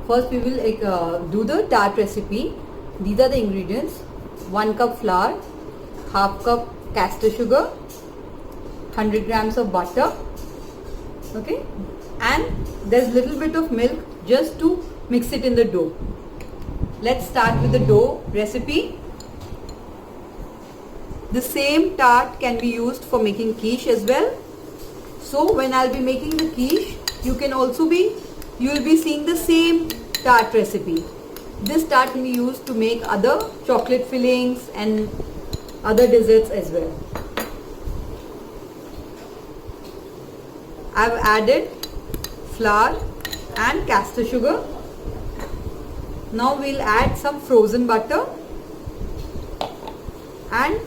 First we will do the tart recipe. These are the ingredients: 1 cup flour, half cup caster sugar, 100 grams of butter, okay, and there's little bit of milk just to mix it in the dough. Let's start with the dough recipe. The same tart can be used for making quiche as well. So when I'll be making the quiche, you will be seeing the same tart recipe. This tart can be used to make other chocolate fillings and other desserts as well. I've added flour and caster sugar. Now we'll add some frozen butter and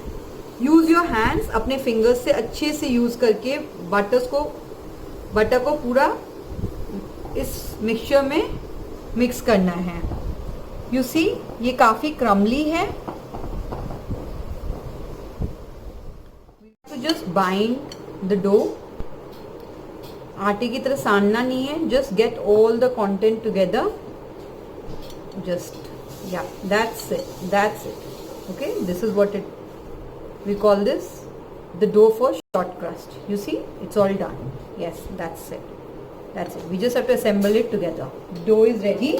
use your hands, अपने fingers से अच्छे से use करके butter को पूरा इस mixture में mix करना है. यू सी ये काफ़ी क्रम्बली है. तो जस्ट बाइंड द डो. आटे की तरह सानना नहीं है. Just get all the content together. Just that's it. Okay, this is what we call this, the dough for short crust. You see, it's all done. Yes, that's it. We just have to assemble it together. Dough is ready.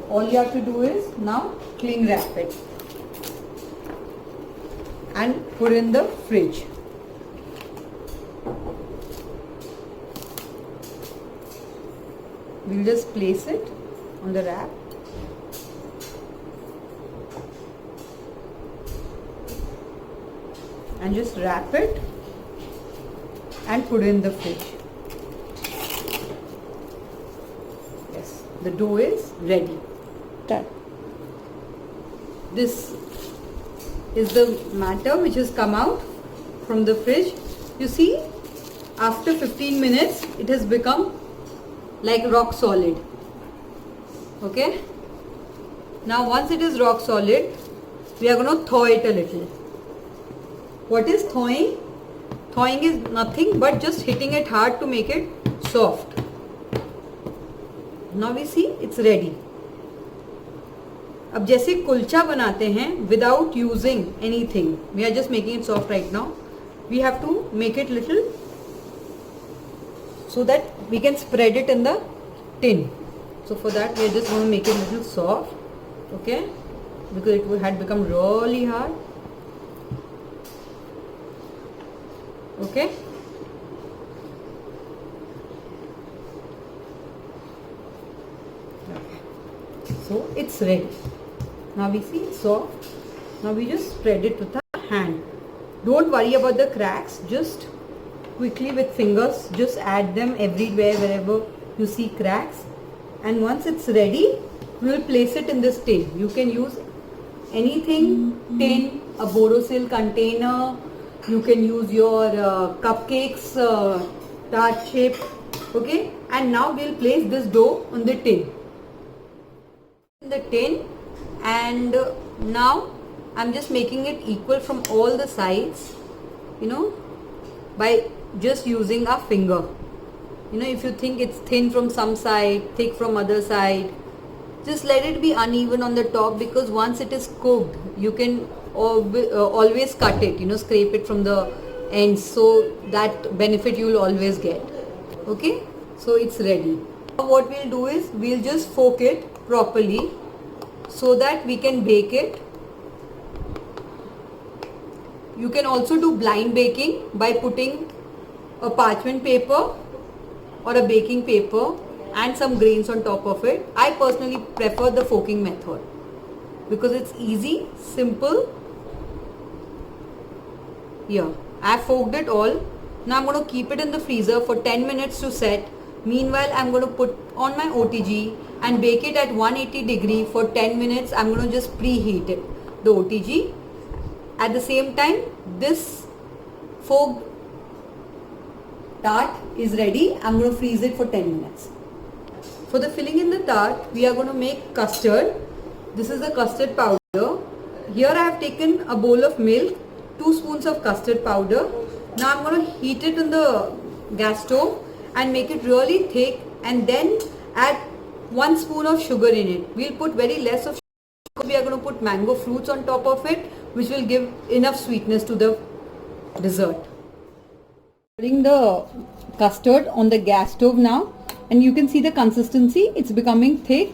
All you have to do is now cling wrap it and put in the fridge. We'll just place it on the wrap. And just wrap it and put it in the fridge. Yes, the dough is ready. Done. This is the matter which has come out from the fridge. You see, after 15 minutes it has become like rock solid. Okay, now once it is rock solid, we are going to thaw it a little. What is thawing? Thawing is nothing but just hitting it hard to make it soft. Now we see it's ready. अब जैसे कुलचा बनाते हैं without using anything, we are just making it soft right now. We have to make it little so that we can spread it in the tin. So for that we are just going to make it little soft, okay, because it had become really hard. Okay, so it's ready. Now we see it's soft. Now we just spread it with our hand. Don't worry about the cracks. Just quickly with fingers, just add them everywhere wherever you see cracks. And once it's ready, we will place it in this tin. You can use anything, tin, a Borosil container. You can use your cupcakes, tart shape. Okay, and now we'll place this dough on the tin. And now I'm just making it equal from all the sides, you know, by just using our finger. You know, if you think it's thin from some side, thick from other side, just let it be uneven on the top, because once it is cooked, you can always cut it, you know, scrape it from the ends, so that benefit you will always get. Okay, so it's ready. Now what we'll do is we'll just fork it properly so that we can bake it. You can also do blind baking by putting a parchment paper or a baking paper and some grains on top of it. I personally prefer the forking method because it's easy, simple. Here, I have forked it all. Now I'm going to keep it in the freezer for 10 minutes to set. Meanwhile, I'm going to put on my OTG and bake it at 180 degree for 10 minutes. I'm going to just preheat it, the OTG. At the same time, this forked tart is ready. I'm going to freeze it for 10 minutes. For the filling in the tart, we are going to make custard. This is the custard powder. Here I have taken a bowl of milk, 2 spoons of custard powder. Now I'm going to heat it on the gas stove and make it really thick, and then add 1 spoon of sugar in it. We'll put very less of sugar. We are going to put mango fruits on top of it, which will give enough sweetness to the dessert. Putting the custard on the gas stove now, and you can see the consistency. It's becoming thick.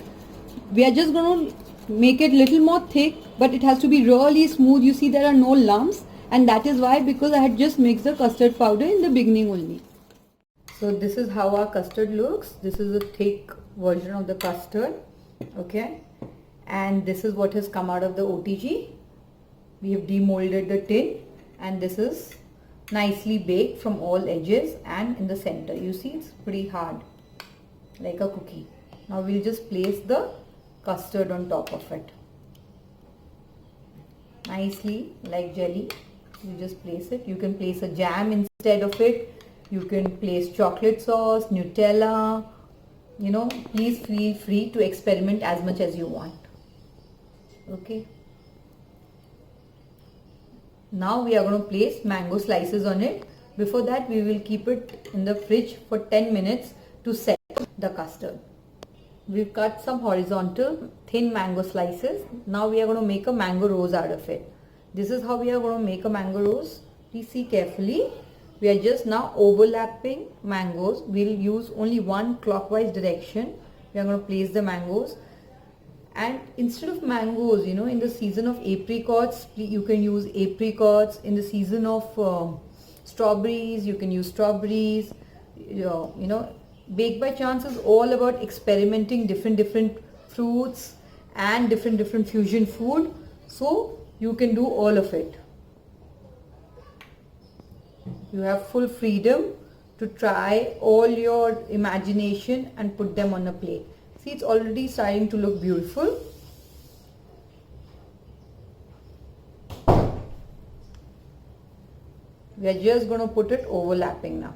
We are just going to make it little more thick, but it has to be really smooth. You see there are no lumps, and that is why, because I had just mixed the custard powder in the beginning only. So this is how our custard looks. This is a thick version of the custard, okay, and this is what has come out of the OTG. We have demolded the tin, and this is nicely baked from all edges and in the center. You see, it's pretty hard, like a cookie. Now we'll just place the custard on top of it, nicely like jelly. You just place it. You can place a jam instead of it. You can place chocolate sauce, Nutella. You know, please feel free to experiment as much as you want. Okay. Now we are going to place mango slices on it. Before that, we will keep it in the fridge for 10 minutes to set the custard. We've cut some horizontal thin mango slices. Now we are going to make a mango rose out of it. This is how we are going to make a mango rose. Please see carefully. We are just now overlapping mangoes. We'll use only one clockwise direction. We are going to place the mangoes. And instead of mangoes, you know, in the season of apricots, you can use apricots. In the season of strawberries, you can use strawberries. You know, Bake by Chance is all about experimenting different fruits and different fusion food. So you can do all of it. You have full freedom to try all your imagination and put them on a plate. See, it's already starting to look beautiful. We are just going to put it overlapping now.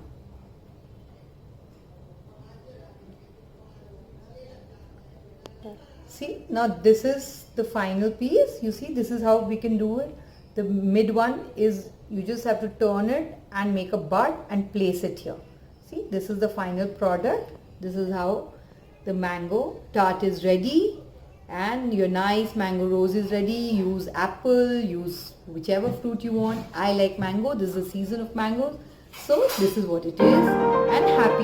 See, now this is the final piece. You see, this is how we can do it. The mid one is, you just have to turn it and make a bud and place it here. See, this is the final product. This is how the mango tart is ready, and your nice mango rose is ready. Use apple, use whichever fruit you want. I like mango. This is the season of mangoes. So this is what it is, and happy